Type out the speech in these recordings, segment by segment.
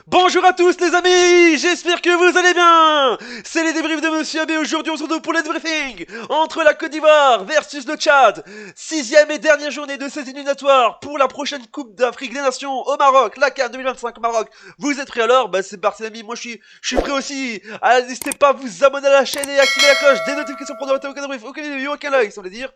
Bonjour à tous les amis, j'espère que vous allez bien. C'est les débriefs de Monsieur AB. Aujourd'hui on se retrouve pour le débriefing entre la Côte d'Ivoire versus le Tchad. Sixième et dernière journée de cette éliminatoire pour la prochaine Coupe d'Afrique des Nations au Maroc, la CAN 2025 au Maroc. Vous êtes prêts alors? Bah c'est parti les amis, moi je suis prêt aussi. Alors, n'hésitez pas à vous abonner à la chaîne et activer la cloche des notifications pour ne rater aucun débrief, aucune vidéo, aucun like, ça veut dire.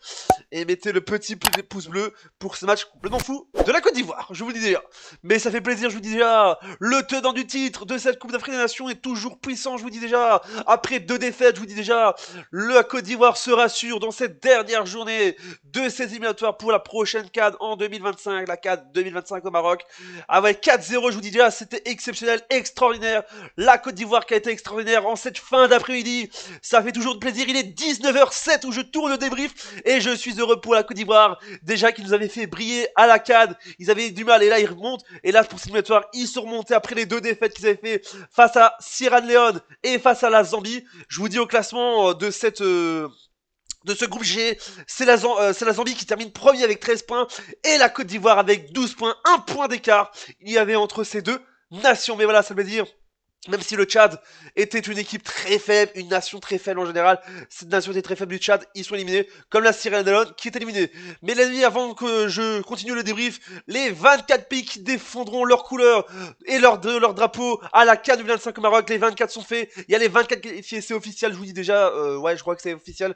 Et mettez le petit pouce bleu pour ce match complètement fou de la Côte d'Ivoire, je vous le dis déjà. Mais ça fait plaisir, je vous dis déjà. Le tenant du titre de cette Coupe d'Afrique des Nations est toujours puissant, je vous dis déjà. Après 2 défaites, je vous dis déjà, la Côte d'Ivoire se rassure dans cette dernière journée de ces éliminatoires pour la prochaine CAN en 2025, la CAN 2025 au Maroc. Avec 4-0, je vous dis déjà, c'était exceptionnel, extraordinaire. La Côte d'Ivoire qui a été extraordinaire en cette fin d'après-midi. Ça fait toujours de plaisir, il est 19h07 où je tourne le débrief et je suis heureux pour la Côte d'Ivoire. Déjà qu'ils nous avaient fait briller à la CAN, ils avaient du mal et là ils remontent. Et là pour cette éliminatoire, ils sont remontés après les 2 défaites qu'ils avaient fait face à Sierra Leone et face à la Zambie. Je vous dis au classement de ce groupe G, c'est la Zambie qui termine premier avec 13 points et la Côte d'Ivoire avec 12 points, 1 point d'écart. Il y avait entre ces deux nations, mais voilà, ça veut dire, même si le Tchad était une équipe très faible, une nation très faible en général, cette nation était très faible du Tchad, ils sont éliminés, comme la Sierra Leone qui est éliminée. Mais les amis, avant que je continue le débrief, les 24 pays qui défendront leurs couleurs et leur drapeau à la CAN 2025 au Maroc, les 24 sont faits, il y a les 24 qualifiés, c'est officiel, je vous dis déjà, ouais je crois que c'est officiel.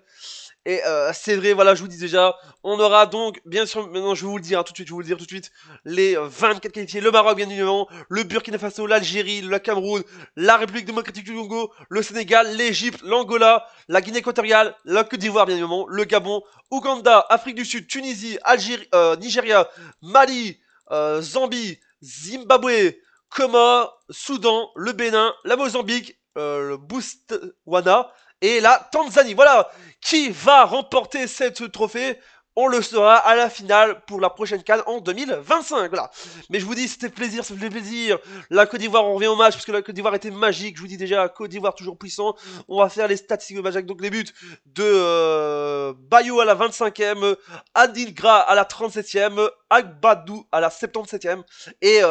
Et c'est vrai, voilà, je vous dis déjà, on aura donc, bien sûr, maintenant je vais vous le dire tout de suite, je vais vous le dire tout de suite, les 24 qualifiés, le Maroc bien évidemment, le Burkina Faso, l'Algérie, le Cameroun, la République démocratique du Congo, le Sénégal, l'Égypte, l'Angola, la Guinée équatoriale, la Côte d'Ivoire bien évidemment, le Gabon, Ouganda, Afrique du Sud, Tunisie, Algérie, Nigeria, Mali, Zambie, Zimbabwe, Comores, Soudan, le Bénin, la Mozambique, le Botswana et la Tanzanie. Voilà, qui va remporter cette trophée? On le saura à la finale pour la prochaine CAN en 2025. Voilà. Mais je vous dis, c'était plaisir, ça fait plaisir. La Côte d'Ivoire, on revient au match parce que la Côte d'Ivoire était magique. Je vous dis déjà, Côte d'Ivoire toujours puissant. On va faire les statistiques de Majak. Donc les buts de Bayo à la 25e, Adilgra à la 37e, Agbadou à la 77e et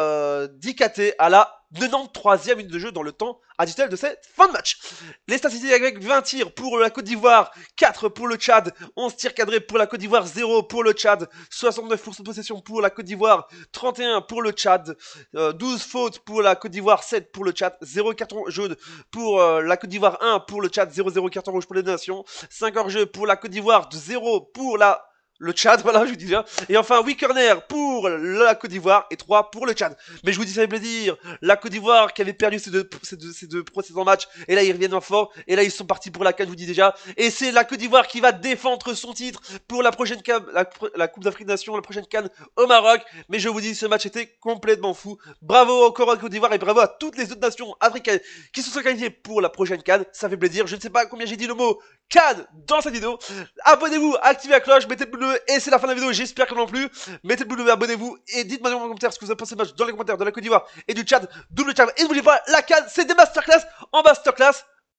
Dikate à la 93e minute de jeu dans le temps additionnel de cette fin de match. Les statistiques avec 20 tirs pour la Côte d'Ivoire, 4 pour le Tchad, 11 tirs cadrés pour la Côte d'Ivoire, 0 pour le Tchad, 69% de possession pour la Côte d'Ivoire, 31 pour le Tchad, 12 fautes pour la Côte d'Ivoire, 7 pour le Tchad, 0 carton jaune pour la Côte d'Ivoire, 1 pour le Tchad, 0 carton rouge pour les deux nations, 5 hors-jeu pour la Côte d'Ivoire, 0 pour le Tchad, voilà, je vous dis bien. Et enfin, 8 corners pour la Côte d'Ivoire et 3 pour le Tchad. Mais je vous dis, ça fait plaisir. La Côte d'Ivoire qui avait perdu ces deux précédents matchs. Et là, ils reviennent en fort. Et là, ils sont partis pour la CAN, je vous dis déjà. Et c'est la Côte d'Ivoire qui va défendre son titre pour la prochaine CAN, la Coupe d'Afrique des Nations, la prochaine CAN au Maroc. Mais je vous dis, ce match était complètement fou. Bravo encore à la Côte d'Ivoire et bravo à toutes les autres nations africaines qui se sont qualifiées pour la prochaine CAN. Ça fait plaisir. Je ne sais pas combien j'ai dit le mot CAN dans cette vidéo. Abonnez-vous, activez la cloche, mettez le pouce bleu et c'est la fin de la vidéo, j'espère que non plus. Mettez le pouce bleu, abonnez-vous et dites-moi dans les commentaires ce que vous avez pensé de match dans les commentaires de la Côte d'Ivoire et du Tchad, double Tchad. Et n'oubliez pas, la CAN, c'est des masterclass en masterclass.